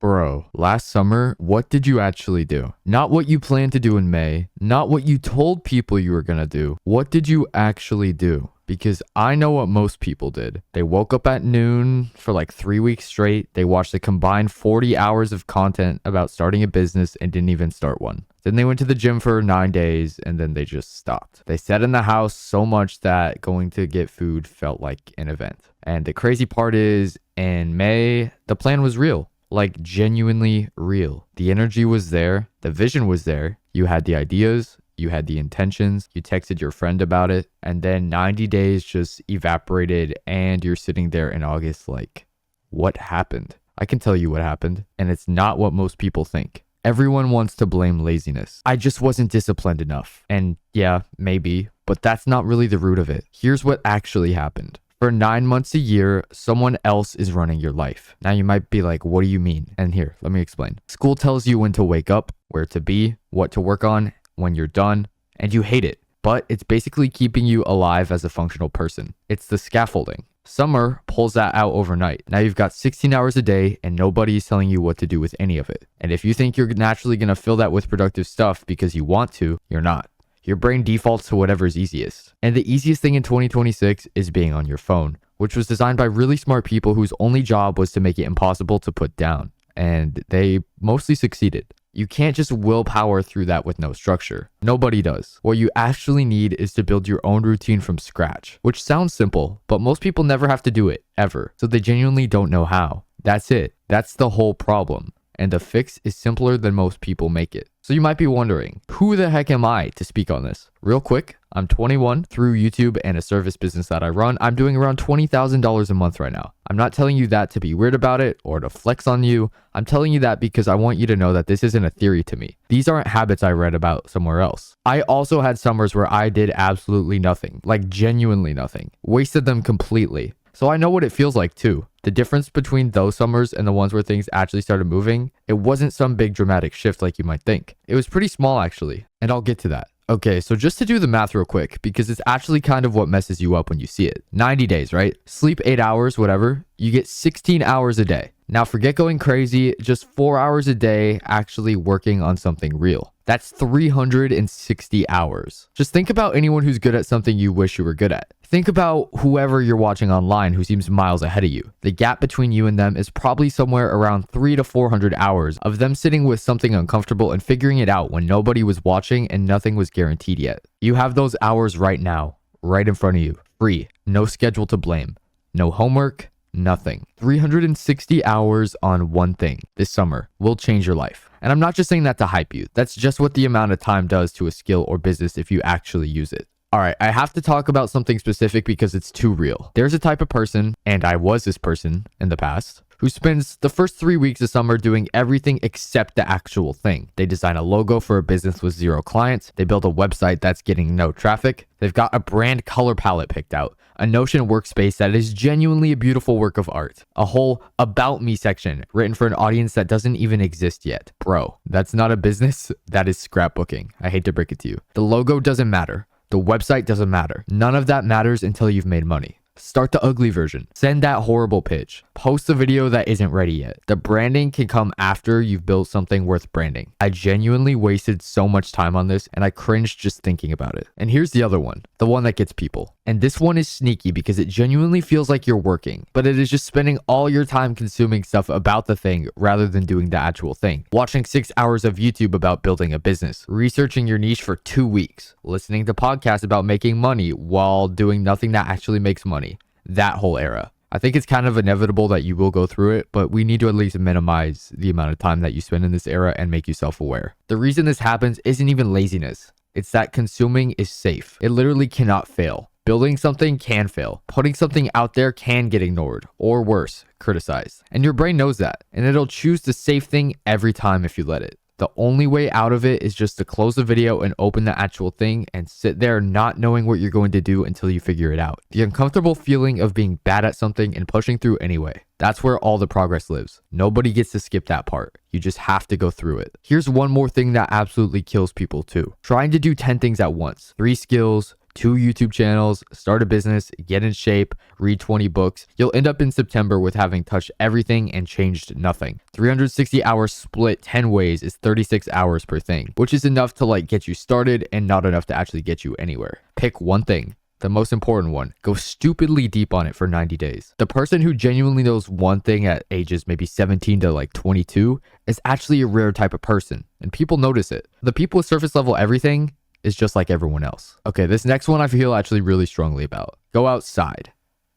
Bro, last summer, what did you actually do? Not what you planned to do in May, not what you told people you were gonna do. What did you actually do? Because I know what most people did. They woke up at noon for like 3 weeks straight. They watched a combined 40 hours of content about starting a business and didn't even start one. Then they went to the gym for 9 days and then they just stopped. They sat in the house so much that going to get food felt like an event. And the crazy part is, in May, the plan was real. Like genuinely real. The energy was there. The vision was there. You had the ideas. You had the intentions. You texted your friend about it. And then 90 days just evaporated and you're sitting there in August like, what happened? I can tell you what happened. And it's not what most people think. Everyone wants to blame laziness. I just wasn't disciplined enough. And yeah, maybe, but that's not really the root of it. Here's what actually happened. For 9 months a year, someone else is running your life. Now you might be like, what do you mean? And here, let me explain. School tells you when to wake up, where to be, what to work on, when you're done, and you hate it. But it's basically keeping you alive as a functional person. It's the scaffolding. Summer pulls that out overnight. Now you've got 16 hours a day and nobody's telling you what to do with any of it. And if you think you're naturally going to fill that with productive stuff because you want to, you're not. Your brain defaults to whatever's easiest. And the easiest thing in 2026 is being on your phone, which was designed by really smart people whose only job was to make it impossible to put down. And they mostly succeeded. You can't just willpower through that with no structure. Nobody does. What you actually need is to build your own routine from scratch, which sounds simple, but most people never have to do it, ever. So they genuinely don't know how. That's it. That's the whole problem. And the fix is simpler than most people make it. So you might be wondering, who the heck am I to speak on this? Real quick, I'm 21. Through YouTube and a service business that I run, I'm doing around $20,000 a month right now. I'm not telling you that to be weird about it or to flex on you. I'm telling you that because I want you to know that this isn't a theory to me. These aren't habits I read about somewhere else. I also had summers where I did absolutely nothing, like genuinely nothing. Wasted them completely. So I know what it feels like too. The difference between those summers and the ones where things actually started moving, it wasn't some big dramatic shift like you might think. It was pretty small actually, and I'll get to that. Okay, so just to do the math real quick, because it's actually kind of what messes you up when you see it. 90 days, right? Sleep 8 hours, whatever. You get 16 hours a day. Now forget going crazy, just 4 hours a day actually working on something real. That's 360 hours. Just think about anyone who's good at something you wish you were good at. Think about whoever you're watching online who seems miles ahead of you. The gap between you and them is probably somewhere around 300 to 400 hours of them sitting with something uncomfortable and figuring it out when nobody was watching and nothing was guaranteed yet. You have those hours right now, right in front of you, free, no schedule to blame, no homework, nothing. 360 hours on one thing this summer will change your life. And I'm not just saying that to hype you. That's just what the amount of time does to a skill or business if you actually use it. All right, I have to talk about something specific because it's too real. There's a type of person, and I was this person in the past, who spends the first 3 weeks of summer doing everything except the actual thing. They design a logo for a business with 0 clients. They build a website that's getting no traffic. They've got a brand color palette picked out, a Notion workspace that is genuinely a beautiful work of art, a whole About Me section written for an audience that doesn't even exist yet. Bro, that's not a business, that is scrapbooking. I hate to break it to you. The logo doesn't matter. The website doesn't matter. None of that matters until you've made money. Start the ugly version. Send that horrible pitch. Post the video that isn't ready yet. The branding can come after you've built something worth branding. I genuinely wasted so much time on this and I cringed just thinking about it. And here's the other one, the one that gets people. And this one is sneaky because it genuinely feels like you're working, but it is just spending all your time consuming stuff about the thing rather than doing the actual thing. Watching 6 hours of YouTube about building a business, researching your niche for 2 weeks, listening to podcasts about making money while doing nothing that actually makes money. That whole era. I think it's kind of inevitable that you will go through it, but we need to at least minimize the amount of time that you spend in this era and make you self-aware. The reason this happens isn't even laziness. It's that consuming is safe. It literally cannot fail. Building something can fail. Putting something out there can get ignored, or worse, criticized. And your brain knows that, and it'll choose the safe thing every time if you let it. The only way out of it is just to close the video and open the actual thing and sit there not knowing what you're going to do until you figure it out. The uncomfortable feeling of being bad at something and pushing through anyway. That's where all the progress lives. Nobody gets to skip that part. You just have to go through it. Here's one more thing that absolutely kills people too. Trying to do 10 things at once. 3 skills, 2 YouTube channels, start a business, get in shape, read 20 books. You'll end up in September with having touched everything and changed nothing. 360 hours split 10 ways is 36 hours per thing, which is enough to like get you started and not enough to actually get you anywhere. Pick one thing. The most important one. Go stupidly deep on it for 90 days. The person who genuinely knows one thing at ages maybe 17 to like 22 is actually a rare type of person, and people notice it. The people with surface level everything is just like everyone else. Okay, this next one I feel actually really strongly about. Go outside.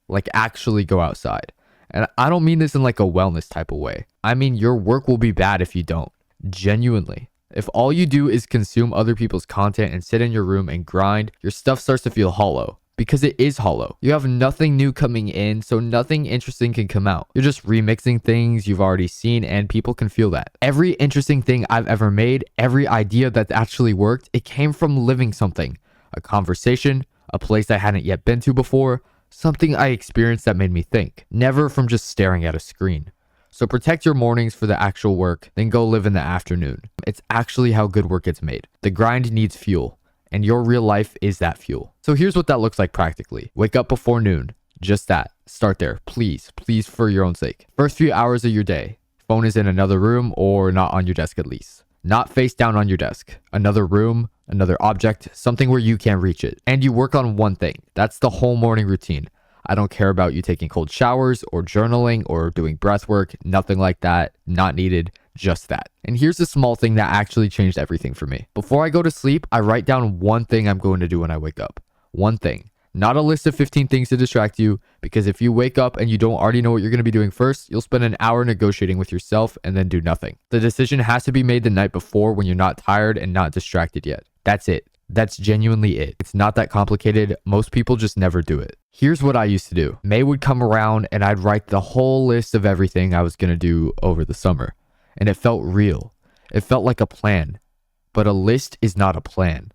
Like actually go outside. And I don't mean this in like a wellness type of way. I mean your work will be bad if you don't. Genuinely. If all you do is consume other people's content and sit in your room and grind, your stuff starts to feel hollow. Because it is hollow. You have nothing new coming in, so nothing interesting can come out. You're just remixing things you've already seen, and people can feel that. Every interesting thing I've ever made, every idea that actually worked, it came from living something. A conversation, a place I hadn't yet been to before, something I experienced that made me think. Never from just staring at a screen. So protect your mornings for the actual work, then go live in the afternoon. It's actually how good work gets made. The grind needs fuel, and your real life is that fuel. So here's what that looks like practically. Wake up before noon. Just that. Start there. Please for your own sake. First few hours of your day. Phone is in another room or not on your desk at least. Not face down on your desk. Another room, another object, something where you can't reach it. And you work on one thing. That's the whole morning routine. I don't care about you taking cold showers or journaling or doing breath work, nothing like that, not needed, just that. And here's the small thing that actually changed everything for me. Before I go to sleep, I write down one thing I'm going to do when I wake up. One thing. Not a list of 15 things to distract you, because if you wake up and you don't already know what you're going to be doing first, you'll spend an hour negotiating with yourself and then do nothing. The decision has to be made the night before when you're not tired and not distracted yet. That's it. That's genuinely it. It's not that complicated. Most people just never do it. Here's what I used to do. May would come around and I'd write the whole list of everything I was going to do over the summer. And it felt real. It felt like a plan. But a list is not a plan.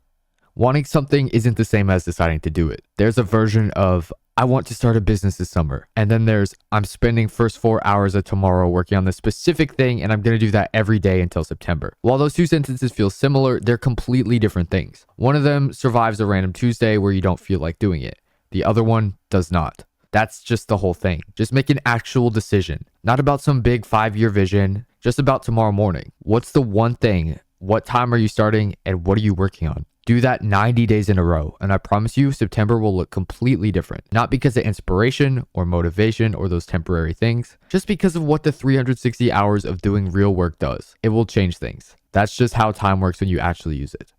Wanting something isn't the same as deciding to do it. There's a version of, I want to start a business this summer. And then there's, I'm spending first 4 hours of tomorrow working on this specific thing and I'm going to do that every day until September. While those two sentences feel similar, they're completely different things. One of them survives a random Tuesday where you don't feel like doing it. The other one does not. That's just the whole thing. Just make an actual decision. Not about some big 5-year vision, just about tomorrow morning. What's the one thing? What time are you starting? And what are you working on? Do that 90 days in a row, and I promise you September will look completely different. Not because of inspiration or motivation or those temporary things, just because of what the 360 hours of doing real work does. It will change things. That's just how time works when you actually use it.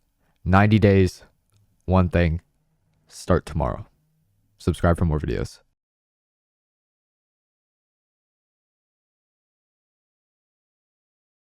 90 days, one thing, start tomorrow. Subscribe for more videos.